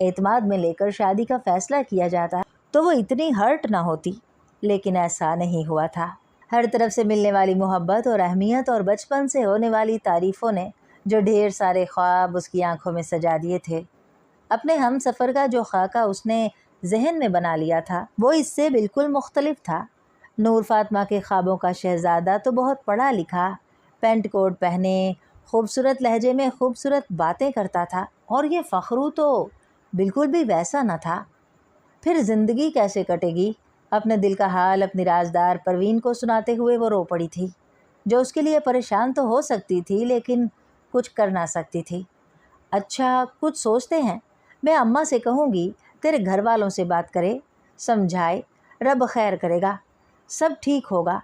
اعتماد میں لے کر شادی کا فیصلہ کیا جاتا تو وہ اتنی ہرٹ نہ ہوتی، لیکن ایسا نہیں ہوا تھا۔ ہر طرف سے ملنے والی محبت اور اہمیت اور بچپن سے ہونے والی تعریفوں نے جو ڈھیر سارے خواب اس کی آنکھوں میں سجا دیے تھے، اپنے ہم سفر کا جو خاکہ اس نے ذہن میں بنا لیا تھا وہ اس سے بالکل مختلف تھا۔ نور فاطمہ کے خوابوں کا شہزادہ تو بہت پڑھا لکھا، پینٹ کوٹ پہنے، خوبصورت لہجے میں خوبصورت باتیں کرتا تھا، اور یہ فخرو تو بالکل بھی ویسا نہ تھا۔ پھر زندگی کیسے کٹے گی؟ اپنے دل کا حال اپنی رازدار پروین کو سناتے ہوئے وہ رو پڑی تھی، جو اس کے لیے پریشان تو ہو سکتی تھی لیکن کچھ کر نہ سکتی تھی۔ اچھا، کچھ سوچتے ہیں، میں اماں سے کہوں گی تیرے گھر والوں سے بات کرے، سمجھائے، رب خیر کرے گا، سب ٹھیک ہوگا۔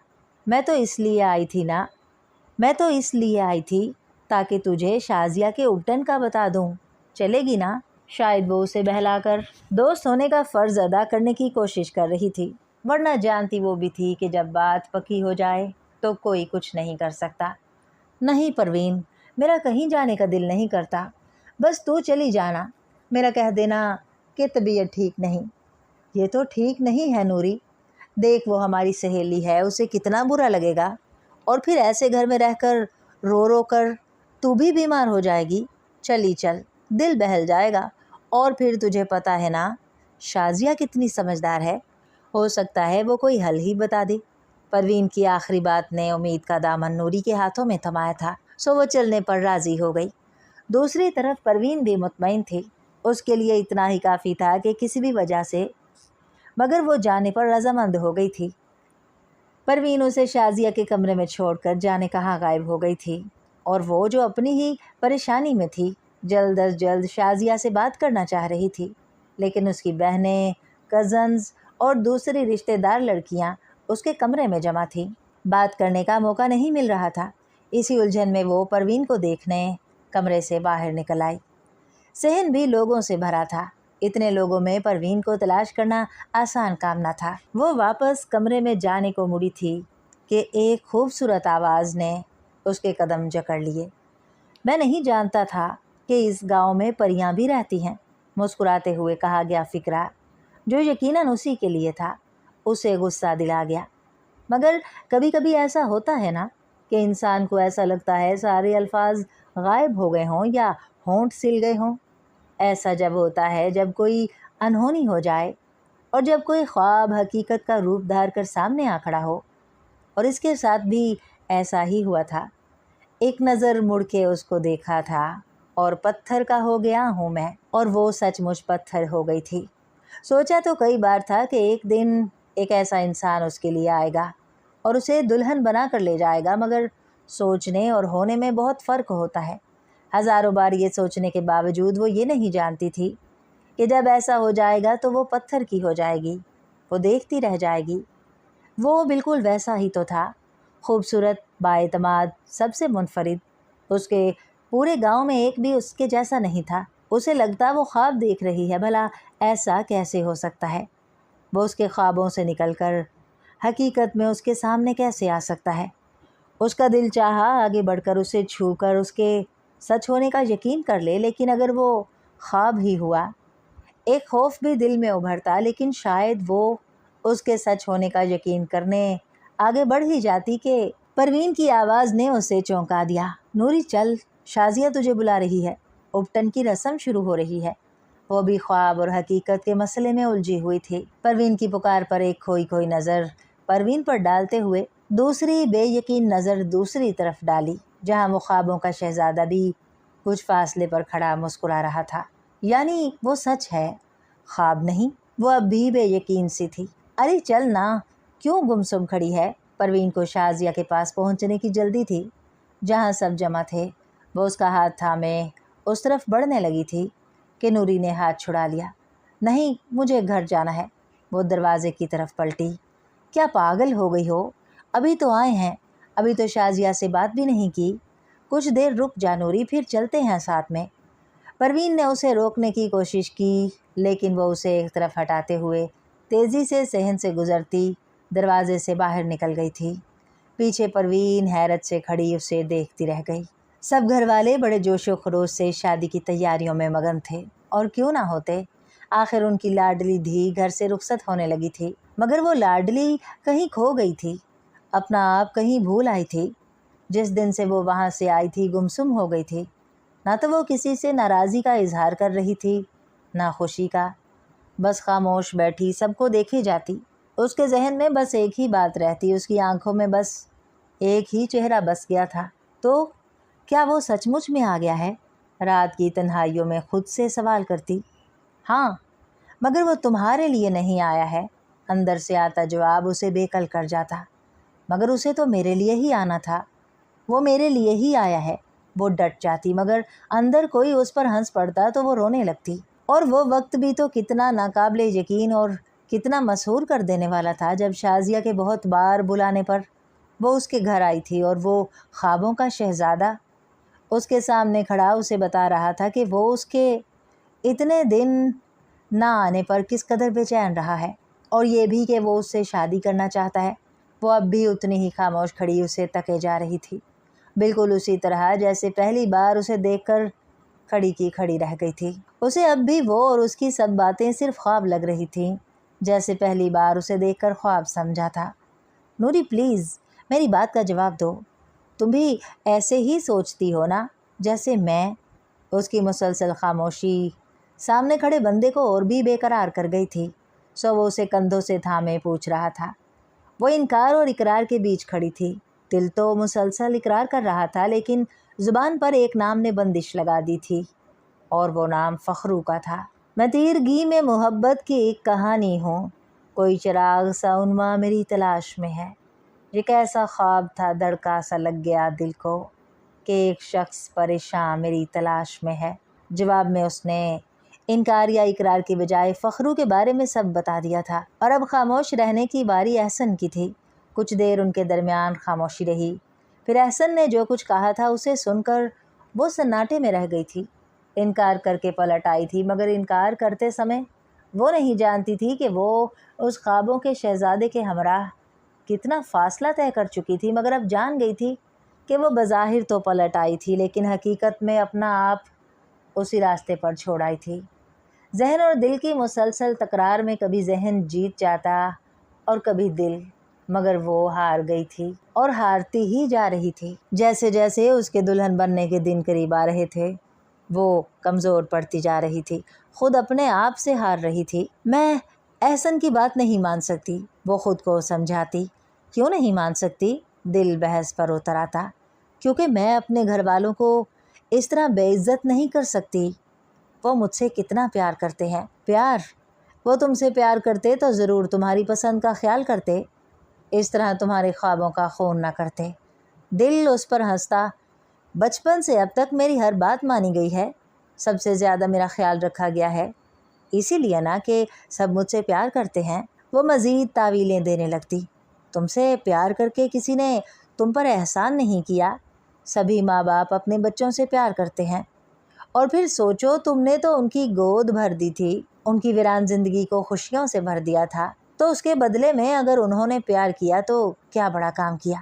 میں تو اس لیے آئی تھی تاکہ تجھے شازیہ کے اپٹن کا بتا دوں، چلے گی نا؟ شاید وہ اسے بہلا کر دوست ہونے کا فرض ادا کرنے کی کوشش کر رہی تھی، ورنہ جانتی وہ بھی تھی کہ جب بات پکی ہو جائے تو کوئی کچھ نہیں کر سکتا۔ نہیں پروین، میرا کہیں جانے کا دل نہیں کرتا، بس تو چلی جانا، میرا کہہ دینا کہ طبیعت ٹھیک نہیں۔ یہ تو ٹھیک نہیں ہے نوری، دیکھ وہ ہماری سہیلی ہے، اسے کتنا برا لگے گا، اور پھر ایسے گھر میں رہ کر رو رو کر تو بھی بیمار ہو جائے گی۔ چلی چل، دل بہل جائے گا، اور پھر تجھے پتہ ہے نا شازیہ کتنی سمجھدار ہے، ہو سکتا ہے وہ کوئی حل ہی بتا دے۔ پروین کی آخری بات نے امید کا دامن نوری کے ہاتھوں میں تھمایا تھا، سو وہ چلنے پر راضی ہو گئی۔ دوسری طرف پروین بھی مطمئن تھی، اس کے لیے اتنا ہی کافی تھا کہ کسی بھی وجہ سے مگر وہ جانے پر رضامند ہو گئی تھی۔ پروین اسے شازیہ کے کمرے میں چھوڑ کر جانے کہاں غائب ہو گئی تھی، اور وہ جو اپنی ہی پریشانی میں تھی جلد از جلد شازیہ سے بات کرنا چاہ رہی تھی، لیکن اس کی بہنیں، کزنز اور دوسری رشتہ دار لڑکیاں اس کے کمرے میں جمع تھیں، بات کرنے کا موقع نہیں مل رہا تھا۔ اسی الجھن میں وہ پروین کو دیکھنے کمرے سے باہر نکل آئی۔ صحن بھی لوگوں سے بھرا تھا، اتنے لوگوں میں پروین کو تلاش کرنا آسان کام نہ تھا۔ وہ واپس کمرے میں جانے کو مڑی تھی کہ ایک خوبصورت آواز نے اس کے قدم جکڑ لیے۔ میں نہیں جانتا تھا کہ اس گاؤں میں پریاں بھی رہتی ہیں، مسکراتے ہوئے کہا گیا فقرہ، جو یقیناً اسی کے لیے تھا۔ اسے غصہ دلا گیا، مگر کبھی کبھی ایسا ہوتا ہے نا کہ انسان کو ایسا لگتا ہے سارے الفاظ غائب ہو گئے ہوں یا ہونٹ سل گئے ہوں۔ ایسا جب ہوتا ہے جب کوئی انہونی ہو جائے، اور جب کوئی خواب حقیقت کا روپ دھار کر سامنے آ کھڑا ہو، اور اس کے ساتھ بھی ایسا ہی ہوا تھا۔ ایک نظر مڑ کے اس کو دیکھا تھا، اور پتھر کا ہو گیا ہوں میں، اور وہ سچ مچ پتھر ہو گئی تھی۔ سوچا تو کئی بار تھا کہ ایک دن ایک ایسا انسان اس کے لیے آئے گا اور اسے دلہن بنا کر لے جائے گا، مگر سوچنے اور ہونے میں بہت فرق ہوتا ہے۔ ہزاروں بار یہ سوچنے کے باوجود وہ یہ نہیں جانتی تھی کہ جب ایسا ہو جائے گا تو وہ پتھر کی ہو جائے گی، وہ دیکھتی رہ جائے گی۔ وہ بالکل ویسا ہی تو تھا، خوبصورت، بااعتماد، سب سے منفرد۔ اس کے پورے گاؤں میں ایک بھی اس کے جیسا نہیں تھا۔ اسے لگتا وہ خواب دیکھ رہی ہے، بھلا ایسا کیسے ہو سکتا ہے؟ وہ اس کے خوابوں سے نکل کر حقیقت میں اس کے سامنے کیسے آ سکتا ہے؟ اس کا دل چاہا آگے بڑھ کر اسے چھو کر اس کے سچ ہونے کا یقین کر لے، لیکن اگر وہ خواب ہی ہوا، ایک خوف بھی دل میں ابھرتا، لیکن شاید وہ اس کے سچ ہونے کا یقین کرنے آگے بڑھ ہی جاتی کہ پروین کی آواز نے اسے چونکا دیا۔ نوری چل، شازیہ تجھے بلا رہی ہے، اپٹن کی رسم شروع ہو رہی ہے۔ وہ بھی خواب اور حقیقت کے مسئلے میں الجھی ہوئی تھی۔ پروین کی پکار پر ایک کھوئی نظر پروین پر ڈالتے ہوئے دوسری بے یقین نظر دوسری طرف ڈالی، جہاں وہ خوابوں کا شہزادہ بھی کچھ فاصلے پر کھڑا مسکرا رہا تھا۔ یعنی وہ سچ ہے، خواب نہیں۔ وہ اب بھی بے یقین سی تھی۔ ارے چل نا، کیوں گمسم کھڑی ہے؟ پروین کو شازیہ کے پاس پہنچنے کی جلدی تھی، جہاں سب جمع تھے۔ وہ اس کا ہاتھ تھامے اس طرف بڑھنے لگی تھی کہ نوری نے ہاتھ چھڑا لیا۔ نہیں، مجھے گھر جانا ہے۔ وہ دروازے کی طرف پلٹی۔ کیا پاگل ہو گئی ہو؟ ابھی تو آئے ہیں، ابھی تو شازیہ سے بات بھی نہیں کی۔ کچھ دیر رک جا نوری، پھر چلتے ہیں ساتھ میں۔ پروین نے اسے روکنے کی کوشش کی، لیکن وہ اسے ایک طرف ہٹاتے ہوئے تیزی سے صحن سے گزرتی دروازے سے باہر نکل گئی تھی۔ پیچھے پروین حیرت سے کھڑی اسے دیکھتی رہ گئی۔ سب گھر والے بڑے جوش و خروش سے شادی کی تیاریوں میں مگن تھے۔ اور کیوں نہ ہوتے، آخر ان کی لاڈلی دھی گھر سے رخصت ہونے لگی تھی، مگر وہ لاڈلی کہیں کھو گئی تھی، اپنا آپ کہیں بھول آئی تھی۔ جس دن سے وہ وہاں سے آئی تھی گمسم ہو گئی تھی، نہ تو وہ کسی سے ناراضی کا اظہار کر رہی تھی نہ خوشی کا، بس خاموش بیٹھی سب کو دیکھے جاتی۔ اس کے ذہن میں بس ایک ہی بات رہتی، اس کی آنکھوں میں بس ایک ہی چہرہ بس گیا تھا۔ تو کیا وہ سچ مچ میں آ گیا ہے؟ رات کی تنہائیوں میں خود سے سوال کرتی۔ ہاں، مگر وہ تمہارے لیے نہیں آیا ہے۔ اندر سے آتا جواب اسے بے کل کر جاتا۔ مگر اسے تو میرے لیے ہی آنا تھا، وہ میرے لیے ہی آیا ہے۔ وہ ڈٹ جاتی، مگر اندر کوئی اس پر ہنس پڑتا تو وہ رونے لگتی۔ اور وہ وقت بھی تو کتنا ناقابل یقین اور کتنا مسحور کر دینے والا تھا جب شازیہ کے بہت بار بلانے پر وہ اس کے گھر آئی تھی، اور وہ خوابوں کا شہزادہ اس کے سامنے کھڑا اسے بتا رہا تھا کہ وہ اس کے اتنے دن نہ آنے پر کس قدر بے چین رہا ہے، اور یہ بھی کہ وہ اس سے شادی کرنا چاہتا ہے۔ وہ اب بھی اتنی ہی خاموش کھڑی اسے تکے جا رہی تھی، بالکل اسی طرح جیسے پہلی بار اسے دیکھ کر کھڑی کی کھڑی رہ گئی تھی۔ اسے اب بھی وہ اور اس کی سب باتیں صرف خواب لگ رہی تھیں، جیسے پہلی بار اسے دیکھ کر خواب سمجھا تھا۔ نوری پلیز میری بات کا جواب دو، تم بھی ایسے ہی سوچتی ہو نا جیسے میں؟ اس کی مسلسل خاموشی سامنے کھڑے بندے کو اور بھی بے قرار کر گئی تھی، سو وہ اسے کندھوں سے تھامے پوچھ رہا تھا۔ وہ انکار اور اقرار کے بیچ کھڑی تھی، دل تو مسلسل اقرار کر رہا تھا، لیکن زبان پر ایک نام نے بندش لگا دی تھی، اور وہ نام فخرو کا تھا۔ میں تیرگی میں محبت کی ایک کہانی ہوں، کوئی چراغ سا عنواں میری تلاش میں ہے۔ یہ کیسا خواب تھا، دھڑکا سا لگ گیا دل کو کہ ایک شخص پریشان میری تلاش میں ہے۔ جواب میں اس نے انکار یا اقرار کی بجائے فخرو کے بارے میں سب بتا دیا تھا، اور اب خاموش رہنے کی باری احسن کی تھی۔ کچھ دیر ان کے درمیان خاموشی رہی، پھر احسن نے جو کچھ کہا تھا اسے سن کر وہ سناٹے میں رہ گئی تھی۔ انکار کر کے پلٹ آئی تھی، مگر انکار کرتے سمے وہ نہیں جانتی تھی کہ وہ اس خوابوں کے شہزادے کے ہمراہ کتنا فاصلہ طے کر چکی تھی، مگر اب جان گئی تھی کہ وہ بظاہر تو پلٹ آئی تھی، لیکن حقیقت میں اپنا آپ اسی راستے پر چھوڑ آئی تھی۔ ذہن اور دل کی مسلسل تکرار میں کبھی ذہن جیت جاتا اور کبھی دل، مگر وہ ہار گئی تھی اور ہارتی ہی جا رہی تھی۔ جیسے جیسے اس کے دلہن بننے کے دن قریب آ رہے تھے وہ کمزور پڑتی جا رہی تھی، خود اپنے آپ سے ہار رہی تھی۔ میں احسن کی بات نہیں مان سکتی، وہ خود کو سمجھاتی۔ کیوں نہیں مان سکتی؟ دل بحث پر اتر آتا۔ کیونکہ میں اپنے گھر والوں کو اس طرح بے عزت نہیں کر سکتی۔ وہ مجھ سے کتنا پیار کرتے ہیں۔ پیار؟ وہ تم سے پیار کرتے تو ضرور تمہاری پسند کا خیال کرتے، اس طرح تمہارے خوابوں کا خون نہ کرتے۔ دل اس پر ہنستا۔ بچپن سے اب تک میری ہر بات مانی گئی ہے، سب سے زیادہ میرا خیال رکھا گیا ہے، اسی لیے نا کہ سب مجھ سے پیار کرتے ہیں۔ وہ مزید تعویلیں دینے لگتی۔ تم سے پیار کر کے کسی نے تم پر احسان نہیں کیا، سبھی ماں باپ اپنے بچوں سے پیار کرتے ہیں، اور پھر سوچو تم نے تو ان کی گود بھر دی تھی، ان کی ویران زندگی کو خوشیوں سے بھر دیا تھا، تو اس کے بدلے میں اگر انہوں نے پیار کیا تو کیا بڑا کام کیا۔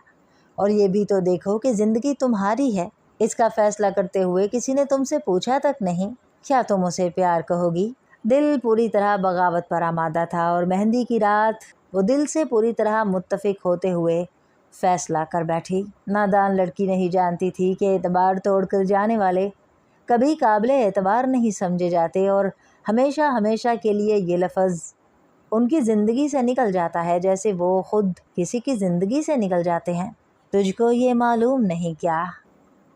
اور یہ بھی تو دیکھو کہ زندگی تمہاری ہے، اس کا فیصلہ کرتے ہوئے کسی نے تم سے پوچھا تک نہیں، کیا تم اسے پیار کہو گی؟ دل پوری طرح بغاوت پر آمادہ تھا، اور مہندی کی رات وہ دل سے پوری طرح متفق ہوتے ہوئے فیصلہ کر بیٹھی۔ نادان لڑکی نہیں جانتی تھی کہ اعتبار توڑ کر جانے والے کبھی قابل اعتبار نہیں سمجھے جاتے، اور ہمیشہ ہمیشہ کے لیے یہ لفظ ان کی زندگی سے نکل جاتا ہے جیسے وہ خود کسی کی زندگی سے نکل جاتے ہیں۔ تجھ کو یہ معلوم نہیں کیا،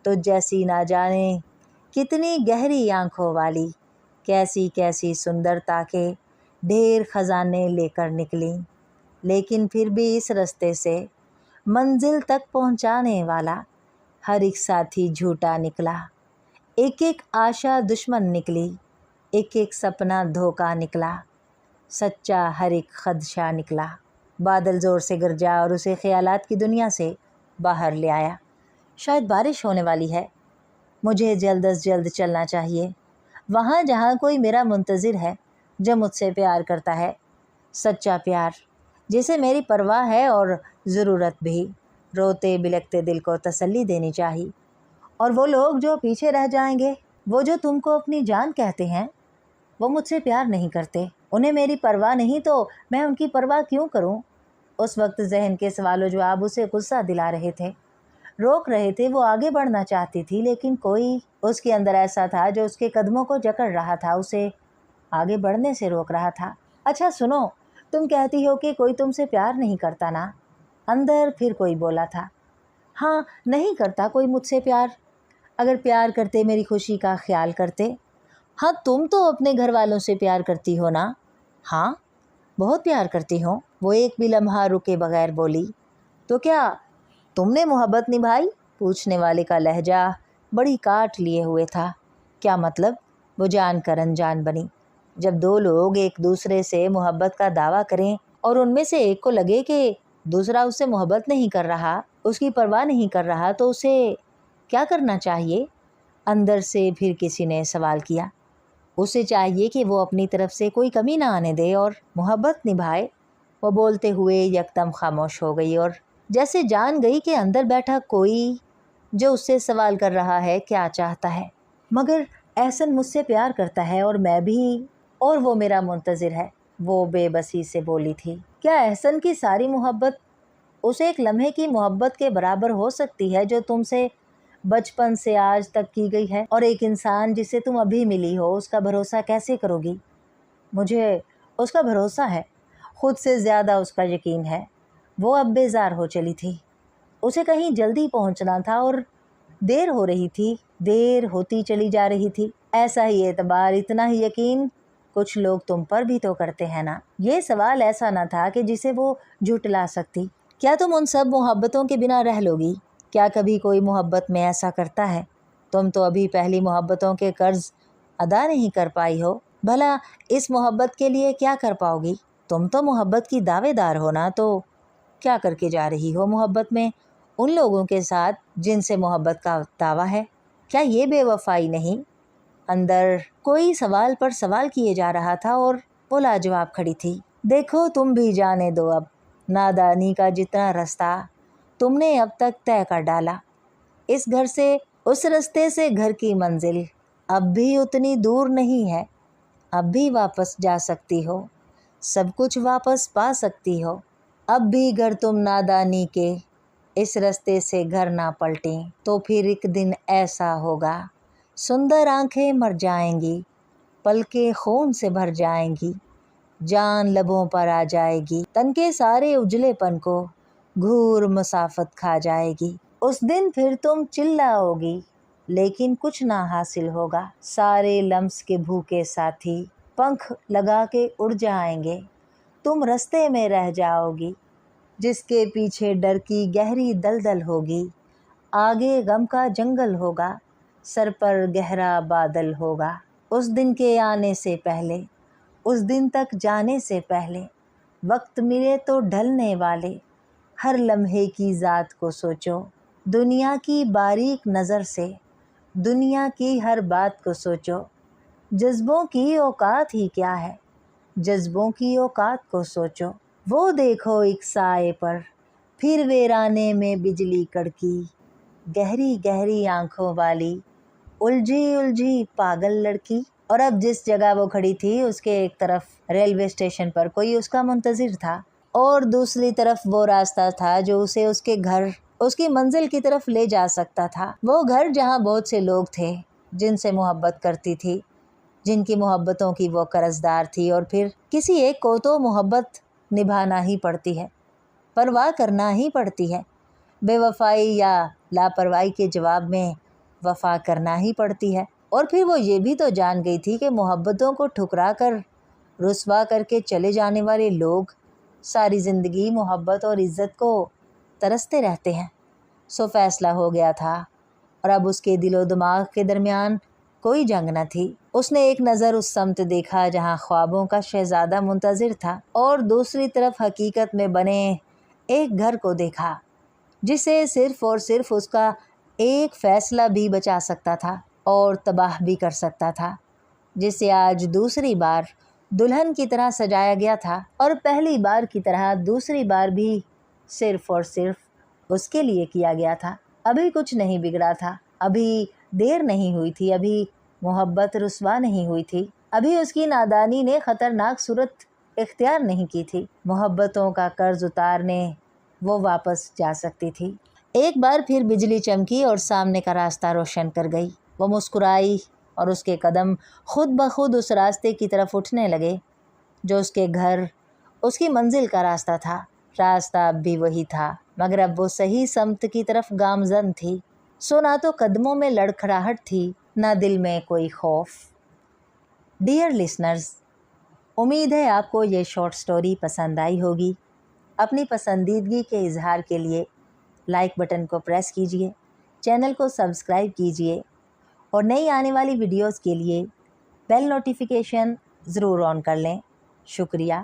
تجھ جیسی نہ جانے کتنی گہری آنکھوں والی، کیسی کیسی سندرتا کے ڈھیر خزانے لے کر نکلی، لیکن پھر بھی اس رستے سے منزل تک پہنچانے والا ہر ایک ساتھی جھوٹا نکلا، ایک ایک آشا دشمن نکلی، ایک ایک سپنا دھوکا نکلا، سچا ہر ایک خدشہ نکلا۔ بادل زور سے گرجا اور اسے خیالات کی دنیا سے باہر لے آیا۔ شاید بارش ہونے والی ہے، مجھے جلد از جلد چلنا چاہیے، وہاں جہاں کوئی میرا منتظر ہے جو مجھ سے پیار کرتا ہے، سچا پیار جسے میری پرواہ ہے اور ضرورت بھی۔ روتے بلکتے دل کو تسلی دینی چاہیے۔ اور وہ لوگ جو پیچھے رہ جائیں گے، وہ جو تم کو اپنی جان کہتے ہیں، وہ مجھ سے پیار نہیں کرتے، انہیں میری پرواہ نہیں تو میں ان کی پرواہ کیوں کروں؟ اس وقت ذہن کے سوال و جواب اسے غصہ دلا رہے تھے، روک رہے تھے۔ وہ آگے بڑھنا چاہتی تھی لیکن کوئی اس کے اندر ایسا تھا جو اس کے قدموں کو جکڑ رہا تھا، اسے آگے بڑھنے سے روک رہا تھا۔ اچھا سنو، تم کہتی ہو کہ کوئی تم سے پیار نہیں کرتا نا؟ اندر پھر کوئی بولا تھا۔ ہاں، نہیں کرتا کوئی مجھ سے پیار۔ اگر پیار کرتے میری خوشی کا خیال کرتے۔ ہاں، تم تو اپنے گھر والوں سے پیار کرتی ہو نا؟ ہاں، بہت پیار کرتی ہوں۔ وہ ایک بھی لمحہ رکے بغیر بولی۔ تو کیا تم نے محبت نبھائی؟ پوچھنے والے کا لہجہ بڑی کاٹ لیے ہوئے تھا۔ کیا مطلب؟ وہ جان کر انجان بنی۔ جب دو لوگ ایک دوسرے سے محبت کا دعویٰ کریں اور ان میں سے ایک کو لگے کہ دوسرا اس سے محبت نہیں کر رہا، اس کی پرواہ نہیں کر رہا، تو اسے کیا کرنا چاہیے؟ اندر سے پھر کسی نے سوال کیا۔ اسے چاہیے کہ وہ اپنی طرف سے کوئی کمی نہ آنے دے اور محبت نبھائے۔ وہ بولتے ہوئے یکدم خاموش ہو گئی اور جیسے جان گئی کہ اندر بیٹھا کوئی جو اس سے سوال کر رہا ہے کیا چاہتا ہے۔ مگر احسن مجھ سے پیار کرتا ہے اور میں بھی، اور وہ میرا منتظر ہے، وہ بے بسی سے بولی تھی۔ کیا احسن کی ساری محبت اس ایک لمحے کی محبت کے برابر ہو سکتی ہے جو تم سے بچپن سے آج تک کی گئی ہے؟ اور ایک انسان جسے تم ابھی ملی ہو، اس کا بھروسہ کیسے کرو گی؟ مجھے اس کا بھروسہ ہے، خود سے زیادہ اس کا یقین ہے۔ وہ اب بیزار ہو چلی تھی، اسے کہیں جلدی پہنچنا تھا اور دیر ہو رہی تھی، دیر ہوتی چلی جا رہی تھی۔ ایسا ہی اعتبار، اتنا ہی یقین کچھ لوگ تم پر بھی تو کرتے ہیں نا؟ یہ سوال ایسا نہ تھا کہ جسے وہ جھٹلا سکتی۔ کیا تم ان سب محبتوں کے بنا رہ لو گی؟ کیا کبھی کوئی محبت میں ایسا کرتا ہے؟ تم تو ابھی پہلی محبتوں کے قرض ادا نہیں کر پائی ہو، بھلا اس محبت کے لیے کیا کر پاؤ گی؟ تم تو محبت کی دعوے دار ہو نا، تو کیا کر کے جا رہی ہو محبت میں ان لوگوں کے ساتھ جن سے محبت کا دعویٰ ہے؟ کیا یہ بے وفائی نہیں؟ اندر کوئی سوال پر سوال کیے جا رہا تھا اور وہ لاجواب کھڑی تھی۔ دیکھو، تم بھی جانے دو اب، نادانی کا جتنا رستہ تم نے اب تک طے کر ڈالا، اس گھر سے اس رستے سے گھر کی منزل اب بھی اتنی دور نہیں ہے، اب بھی واپس جا سکتی ہو، سب کچھ واپس پا سکتی ہو۔ اب بھی گر تم نادانی کے اس رستے سے گھر نہ پلٹیں تو پھر ایک دن ایسا ہوگا، سندر آنکھیں مر جائیں گی، پلکیں خون سے بھر جائیں گی، جان لبوں پر آ جائے گی، تن کے سارے اجلے پن کو گھور مسافت کھا جائے گی۔ اس دن پھر تم چلاؤ گی لیکن کچھ نہ حاصل ہوگا، سارے لمس کے بھوکے ساتھی پنکھ لگا کے اڑ جائیں گے، تم رستے میں رہ جاؤ گی، جس کے پیچھے ڈر کی گہری دلدل ہوگی، آگے غم کا جنگل ہوگا، سر پر گہرا بادل ہوگا۔ اس دن کے آنے سے پہلے، اس دن تک جانے سے پہلے، وقت ملے تو ڈھلنے والے ہر لمحے کی ذات کو سوچو، دنیا کی باریک نظر سے دنیا کی ہر بات کو سوچو، جذبوں کی اوقات ہی کیا ہے، جذبوں کی اوقات کو سوچو۔ وہ دیکھو ایک سائے پر پھر ویرانے میں بجلی کڑکی، گہری گہری آنکھوں والی الجھی الجھی پاگل لڑکی۔ اور اب جس جگہ وہ کھڑی تھی اس کے ایک طرف ریلوے اسٹیشن پر کوئی اس کا منتظر تھا اور دوسری طرف وہ راستہ تھا جو اسے اس کے گھر، اس کی منزل کی طرف لے جا سکتا تھا۔ وہ گھر جہاں بہت سے لوگ تھے جن سے محبت کرتی تھی، جن کی محبتوں کی وہ قرضدار تھی، اور پھر کسی ایک کو تو محبت نبھانا ہی پڑتی ہے، پرواہ کرنا ہی پڑتی ہے، بے وفائی یا لاپرواہی کے جواب میں وفا کرنا ہی پڑتی ہے۔ اور پھر وہ یہ بھی تو جان گئی تھی کہ محبتوں کو ٹھکرا کر، رسوا کر کے چلے جانے والے لوگ ساری زندگی محبت اور عزت کو ترستے رہتے ہیں۔ سو فیصلہ ہو گیا تھا اور اب اس کے دل و دماغ کے درمیان کوئی جنگ نہ تھی۔ اس نے ایک نظر اس سمت دیکھا جہاں خوابوں کا شہزادہ منتظر تھا اور دوسری طرف حقیقت میں بنے ایک گھر کو دیکھا جسے صرف اور صرف اس کا ایک فیصلہ بھی بچا سکتا تھا اور تباہ بھی کر سکتا تھا، جسے آج دوسری بار دلہن کی طرح سجایا گیا تھا اور پہلی بار کی طرح دوسری بار بھی صرف اور صرف اس کے لیے کیا گیا تھا۔ ابھی کچھ نہیں بگڑا تھا، ابھی دیر نہیں ہوئی تھی، ابھی محبت رسوا نہیں ہوئی تھی۔ ابھی اس کی نادانی نے خطرناک صورت اختیار نہیں کی تھی۔ محبتوں کا قرض اتارنے وہ واپس جا سکتی تھی۔ ایک بار پھر بجلی چمکی اور سامنے کا راستہ روشن کر گئی۔ وہ مسکرائی اور اس کے قدم خود بخود اس راستے کی طرف اٹھنے لگے جو اس کے گھر، اس کی منزل کا راستہ تھا۔ راستہ اب بھی وہی تھا، مگر اب وہ صحیح سمت کی طرف گامزن تھی۔ سو نہ تو قدموں میں لڑکھڑاہٹ تھی، نہ دل میں کوئی خوف۔ ڈیئر لسنرز، امید ہے آپ کو یہ شارٹ سٹوری پسند آئی ہوگی۔ اپنی پسندیدگی کے اظہار کے لیے لائک بٹن کو پریس کیجیے، چینل کو سبسکرائب کیجیے اور نئی آنے والی ویڈیوز کے لیے بیل نوٹیفیکیشن ضرور آن کر لیں۔ شکریہ۔